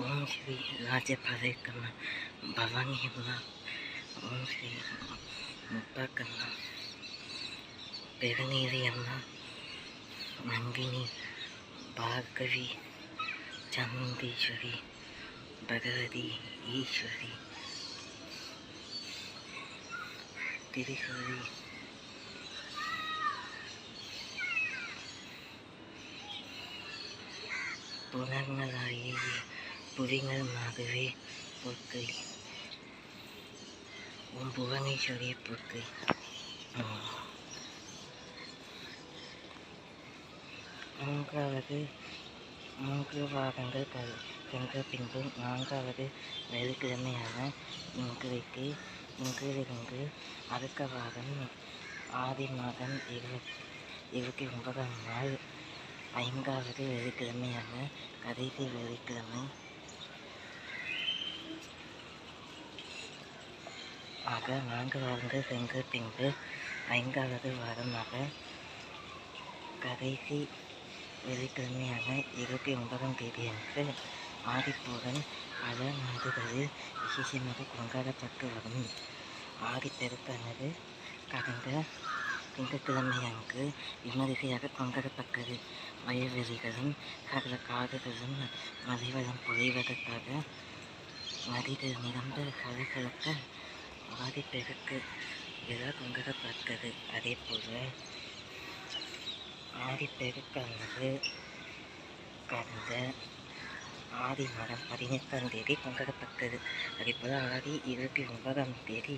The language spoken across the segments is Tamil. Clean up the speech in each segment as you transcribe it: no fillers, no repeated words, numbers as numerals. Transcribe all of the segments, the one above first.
ஓம் ஸ்ரீ ராஜபரேக்கம்மா பவானி அம்மா. ஓம் ஸ்ரீ முப்பாக்கம்மா பெருநீரி அம்மா நந்தினி பார்கவி சாமுண்டீஸ்வரி பகவதி ஈஸ்வரி திரிசூரி புனர்மலாயி புவிங்கமாகவே போக்கை. ஓம் புவனேஸ்வரி போக்கை. மூன்று வாரங்கள் சென்ற பின்பு 4வது வெள்ளிக்கிழமையான இன்றிலிருந்து அடுத்த வாரம் ஆதி மாதம் 29ஆம் நாள் 5வது வெள்ளிக்கிழமையான கடைசி வெள்ளிக்கிழமை ஆக 4 வாரங்கள் சென்ற பின்பு 5வது வாரமாக கடைசி வெள்ளிக்கிழமையான 29ஆம் தேதி அன்று ஆடிப்பூரம் பல நாடுகளில் விசேஷமாக கொண்டாடப்பட்டு வரும். ஆடிப்பெருக்கானது கடந்த திங்கட்கிழமை அன்று விமரிசையாக கொண்டாடப்பட்டது. வயல்வெளிகளும் சகல காடுகளும் மலைவளம் பொழிவதற்காக நதிகள் நிரம்ப சலசலக்க ஆடிப்பெருக்கு விழா கொண்டாடப்பட்டது. அதே போல ஆடிப்பெருக்கானது கடந்த ஆடி மாதம் 18ஆம் தேதி கொண்டாடப்பட்டது. அதேபோல் ஆடி 29ஆம் தேதி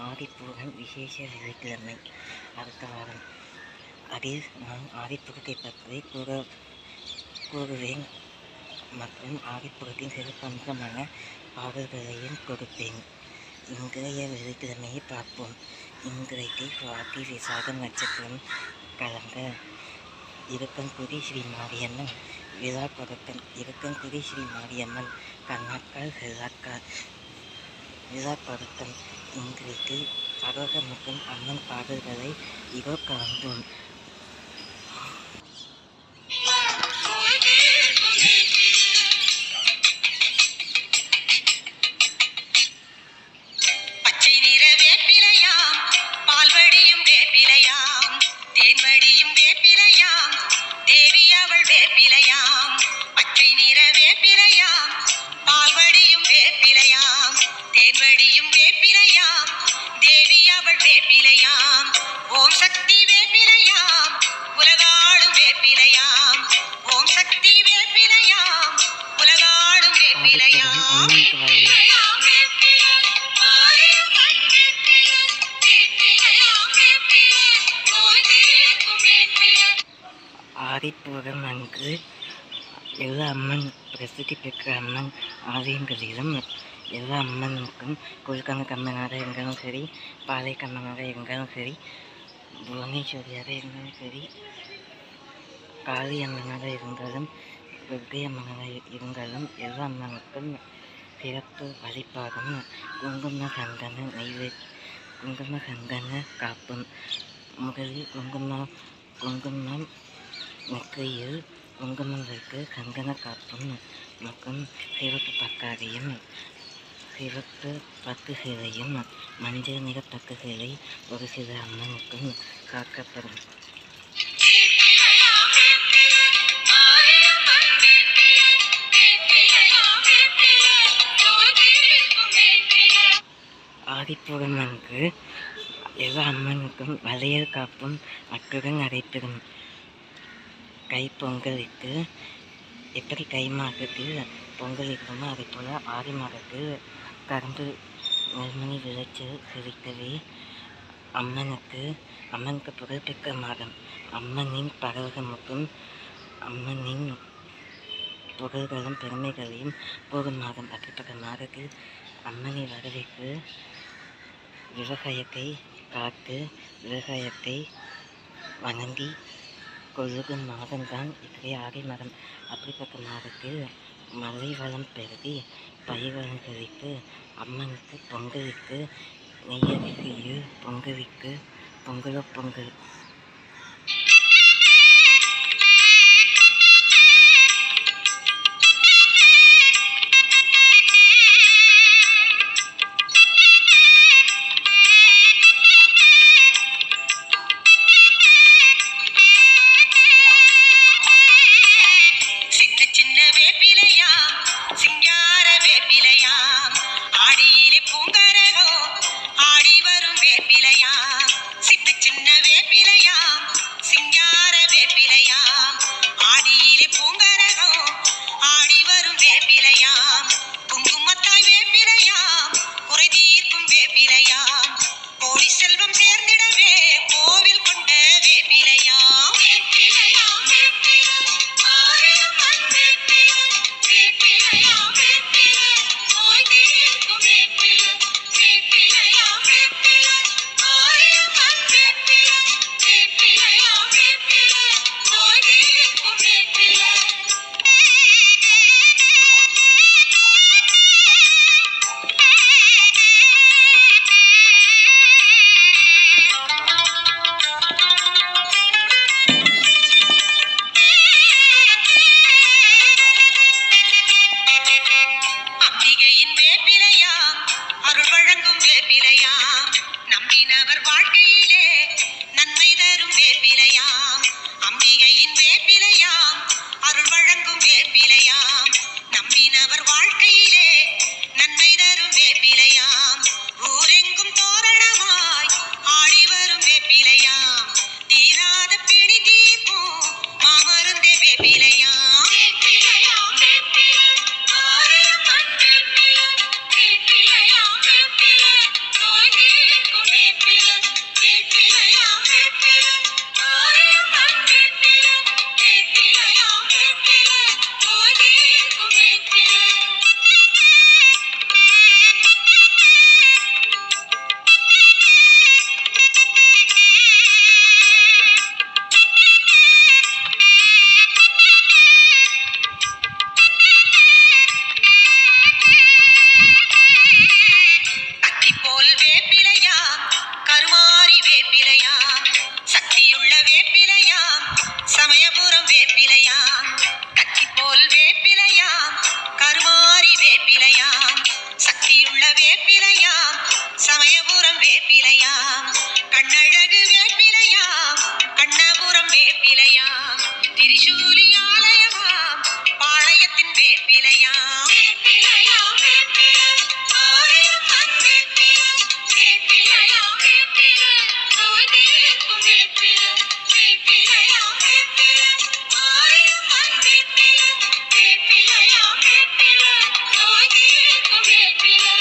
ஆடிப்பூரம் விசேஷ வெள்ளிக்கிழமை அடுத்த வாரம். அதில் நான் ஆடிப்பூரத்தை பற்றி கூறுவேன் மற்றும் ஆடிப்பூரத்தின் சிறப்பம்சமான பாடல்களையும் கொடுப்பேன். இன்றைய வெள்ளிக்கிழமையை பார்ப்போம். இன்றைக்கு சுவாதி விசாகம் நட்சத்திரம் கலந்த இருக்கன்குடி ஸ்ரீ மாரியம்மன் விழா தொடக்கம். இருக்கன்குடி ஸ்ரீ மாரியம்மன் கண்ணாக்கால் செல்லாக்கால் விழா தொடக்கம். இன்றைக்கு அரோகமுகம் அம்மன் பாடல்களை இதோ காண்போம். ஓம் சக்தி வேப்பிலையாம் உலகாடும் வேப்பிலையாம். ஓம் சக்தி வேப்பிலையாம் உலகாடும் வேப்பிலையாம். ஆடிப்பூரம் அன்று எல்லா அம்மன் பிரசித்தி பெற்ற அம்மன் ஆலயங்களிலும் எல்லா அம்மனுக்கும் குழுக்கான கம்மனாக இருந்தாலும் சரி, பாலை கம்மனாக இருந்தாலும் சரி, புவனேஸ்வரியாக இருந்தாலும் சரி, காளி அம்மனாக இருந்தாலும் துர்கை அம்மனாக இருந்தாலும் எல்லா அம்மனுக்கும் சிறப்பு வழிபாடும் குங்கும சந்தன காப்பும். முதலில் குங்குமம் நெற்றியில் குங்குமம் வைத்து சந்தன காப்பும் மற்றும் சிவப்பு பக்காரியும் சிவப்பு பட்டு சிலையும் மஞ்சள் நிற பட்டு சிலை ஒரு சில அம்மனுக்கும் காக்கப்படும். ஆடிப்பூரம் அன்று எல்லா அம்மனுக்கும் வளையல் காப்பும் அத்துடன் நடைபெறும். பொங்கலுக்கு எப்படி கை மாதத்தில் பொங்கலிடுமோ அதே போல் ஆடி மாதத்தில் கரும்பு நெல்மணி விளைச்சல் செழிக்கவே அம்மனுக்கு புகழ்பெற்ற மாதம். அம்மனின் பரவகமுக்கும் அம்மனின் புகழ்களும் பெருமைகளையும் போகும் மாதம். அப்படிப்பட்ட மாதத்தில் அம்மனை வரவேற்று விவசாயத்தை காத்து விவசாயத்தை வணங்கி கொள்ளுகும் மாதம்தான் இத்தகைய ஆடி மாதம். அப்படிப்பட்ட மாதத்தில் மழை வளம் பெருகி பயிர் வளம் செழித்து அம்மனுக்கு பொங்கலுக்கு நெய்யரிசியில் பொங்கலுக்கு பொங்கலோ பொங்கல். சின்ன வேப்பிலையாம் சிங்கார வேப்பிலையாம் ஆடியிலே பூங்கரகம் ஆடி வரும் வேப்பிலையாம் சின்ன சின்ன வேப்பிலையாம் சிங்கார வேப்பிலையாம் ஆடியிலே பூங்கரகம் ஆடி வரும் வேப்பிலையாம் குங்குமத்தாய் வேப்பிலையாம் குறை தீர்க்கும் வேப்பிலையாம் கோடி செல்வம் சேர்ந்திடவே கோவில் கொண்ட வேப்பிலையாம் வேப்பிலையாம் வேப்பிலை ஆயிரம் மண் வேப்பிலை வேப்பிலையாம் வேப்பிலை நோய் தீர்க்கும் வேப்பிலை வேப்பிலையாம் வேப்பிலை ஆயிரம் மண் வேப்பிலை வேப்பிலையாம் வேப்பிலை நோய் தீர்க்கும் வேப்பிலை அம்பிகையின் வேப்பிலையாம் அருள் வழங்கும் வேப்பிலையாம் நம்பினவர் வாழ்க்கையிலே நன்மை தரும் வேப்பிலையாம் அம்பிகையின் வேப்பிலையாம் அருள் வழங்கும் வேப்பிலையாம் நம்பினவர் வாழ்க்கையிலே நன்மை தரும் வேப்பிலையாம் ஊரெங்கும் தோரணமாய் ஆடி வரும் வேப்பிலையாம் தீராத பிணி தீர்க்கும் மாமருந்தே வேப்பிலையாம் வேப்பிலையாம் வேப்பிலை ஆயிரம் மண் வேப்பிலை வேப்பிலையாம் வேப்பிலை நோய் தீர்க்கும் வேப்பிலை வேப்பிலையாம் வேப்பிலை ஆயிரம் மண் வேப்பிலை வேப்பிலையாம் வேப்பிலை நோய் தீர்க்கும் வேப்பிலை அத்திப்போல் வேப்பிலையாம் கருமாரி வேப்பிலையாம் சக்தியுள்ள வேப்பிலையாம் சமயபுரம் வேப்பிலையாம் கத்திப்போல் வேப்பிலையாம் கருமாரி வேப்பிலையாம் சக்தியுள்ள வேப்பிலையாம் சமயபுரம் வேப்பிலையாம் கண்ணழகு வேப்பிலையாம் கண்ணபுரம் வேப்பிலையாம் திரிசூலி ஆலயமாம் பாளையத்தின் வேப்பிலையாம் வேப்பிலையாம் வேப்பிலை ஆயிரம் மண் வேப்பிலை வேப்பிலையாம் வேப்பிலை நோய் தீர்க்கும் வேப்பிலை வேப்பிலையாம் வேப்பிலை ஆயிரம் மண் வேப்பிலை வேப்பிலையாம் வேப்பிலை நோய் தீர்க்கும் வேப்பிலை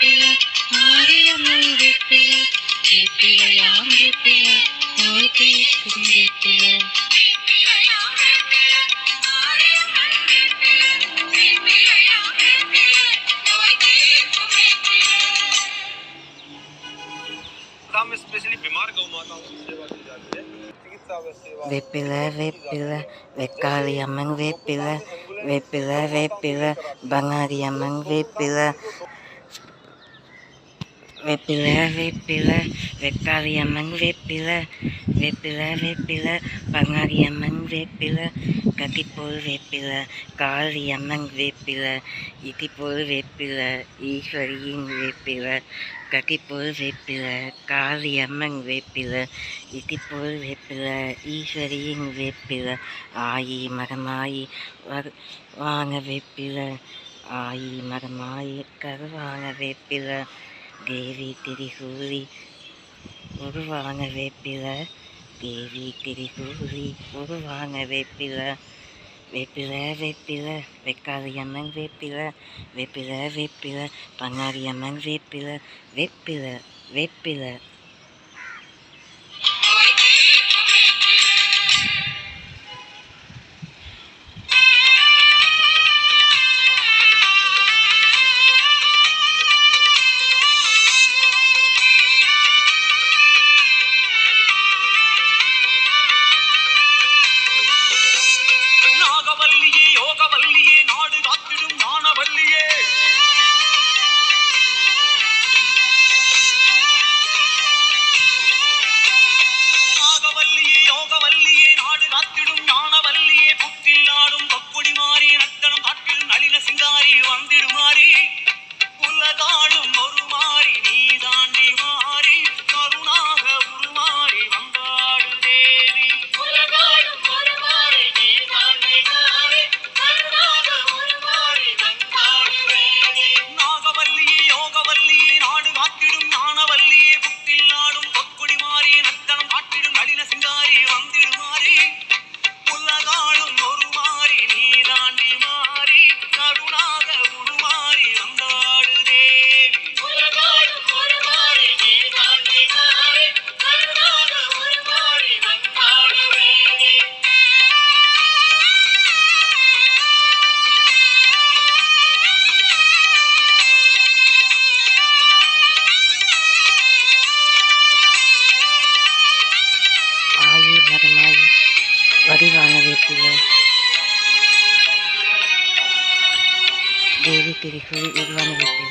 வேப்பிலை மாரியம்மன் வேப்பிலை வேப்பிலையாம் வேப்பிலை நோய் தீர்க்கும் வேப்பிலை स्पेशली बीमार गौ माताओं की सेवा की जाती है चिकित्सा सेवा வேப்பிலை வேப்பிலை வெக்காளி அம்மன் வேப்பிலை வேப்பிலை வேப்பிலை பங்காரி அம்மன் வேப்பிலை வேப்பிலை வேப்பிலை வெக்காளி அம்மன் வேப்பிலை வேப்பிலை வேப்பிலை பங்காரி அம்மன் வேப்பிலை கத்திப்போல் வேப்பிலை காளி அம்மன் வேப்பிலை இடிப்போல் வேப்பிலை ஈஸ்வரியின் வேப்பிலை கத்திப்போல் வேப்பிலை காளி அம்மன் வேப்பிலை இடிப்போல் வேப்பிலை ஈஸ்வரியின் வேப்பிலை ஆயி மரமாயி வாங்க வேப்பிலை ஆயி மரமாயி கருவான வேப்பிலை தேவி திரிசூலி உருவான வேப்பிலை தேவி திரிசூலி உருவான வேப்பிலை வேப்பிலை வேப்பிலை வெக்காளி அம்மன் வேப்பிலை வேப்பிலை வேப்பிலை பங்காரி அம்மன் வேப்பிலை வேப்பிலை வேப்பிலை வடிவான வேப்பிலை தேவி திரிசூலி உருவான வேப்பிலை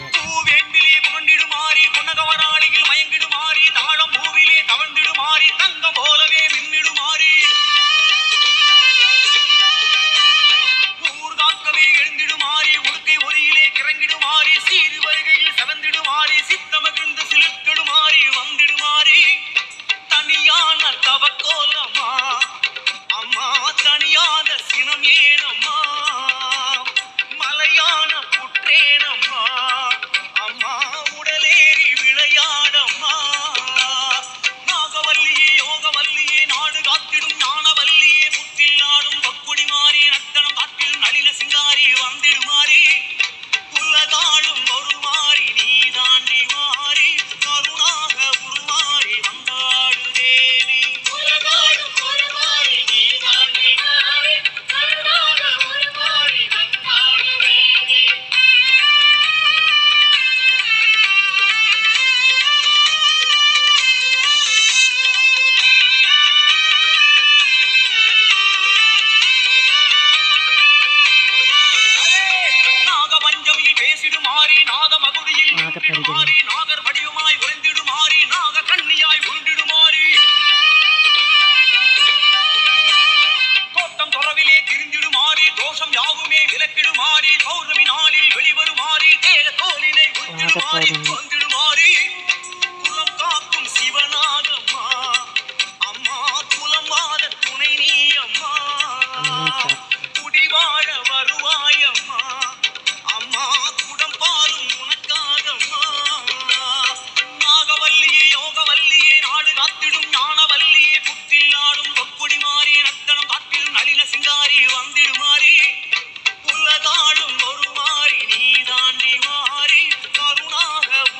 உலகாளும் ஒரு மாறி நீ தாண்டி மாறி கருணாக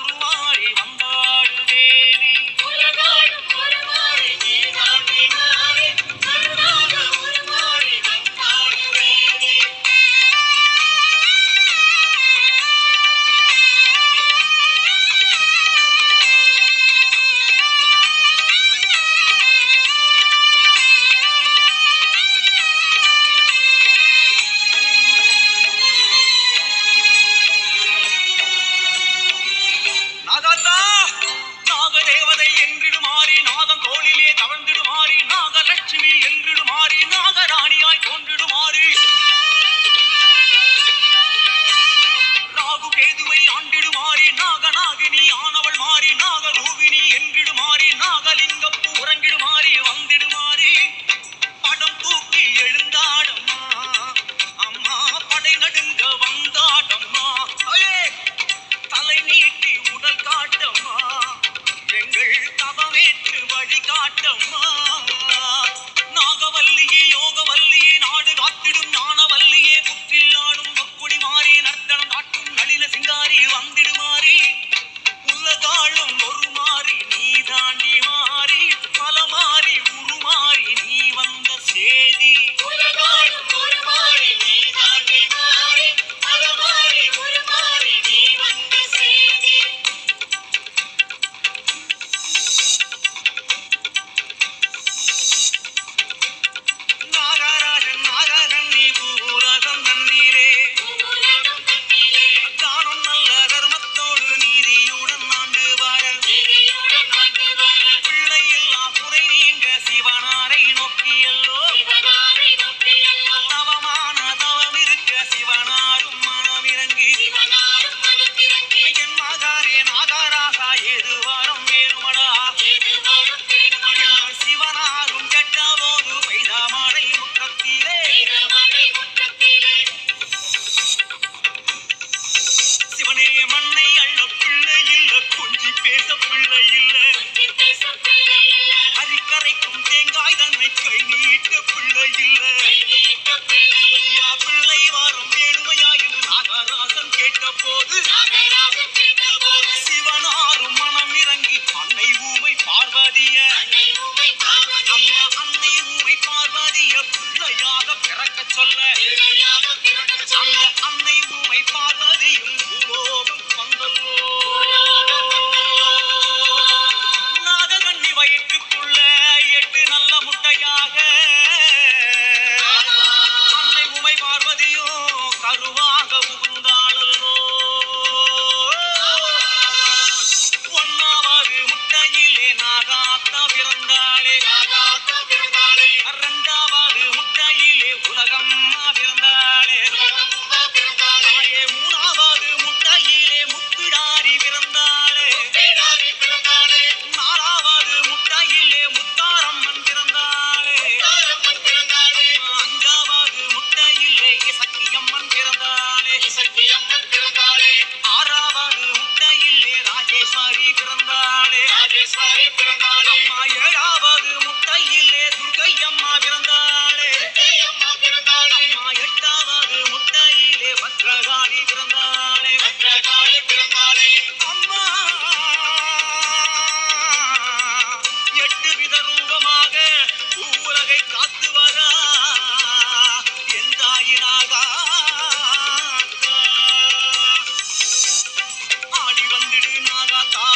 பேச பிள்ளை இல்ல அரிக்கரைக்கும் தேங்காய் தன்னை கை நீட்ட பிள்ளை இல்ல ஐயா பிள்ளை வாரம் வேணுமையா என்று நாகராசன் கேட்ட போது சிவனாரும் மனம் இறங்கி அன்னை ஊமை பார்வதிய அம்மா அன்னை ஊமை பார்வதிய பிள்ளையாக பிறக்க சொல்ல அந்த அன்னை ஊமை பார்வதியும் பூலோகம் வந்தல்லோ நாககண்ணி வயிற்றுக்குள்ள 8 நல்ல முட்டையாக அன்னை உமை பார்வதியும் கருவாக புகுந்தாளல்லோ ஒன்னாவது முட்டையிலே நாகாத்தா பிறந்தாளே 2வது முட்டையிலே உலகம்மா பிறந்தாளே 3வது முட்டையிலே முப்பிடாரி பிறந்தாளே 4வது முட்டையிலே முத்தாரம்மன் பிறந்தாளே 5வது முட்டையிலே சக்தியம்மன் பிறந்தாளே 6வது முட்டையிலே ராஜேஸ்வரி பிறந்தாளே அம்மா 7வது முட்டையிலே துர்க்கை அம்மா பிறந்தாளே அம்மா 8வது முட்டையிலே பத்ரகாளி பிறந்தாளே அம்மா 8 வித ரூபமாக உலகை காத்து வரா என் தாயினாக ஆடி வந்துடு நாகாத்தா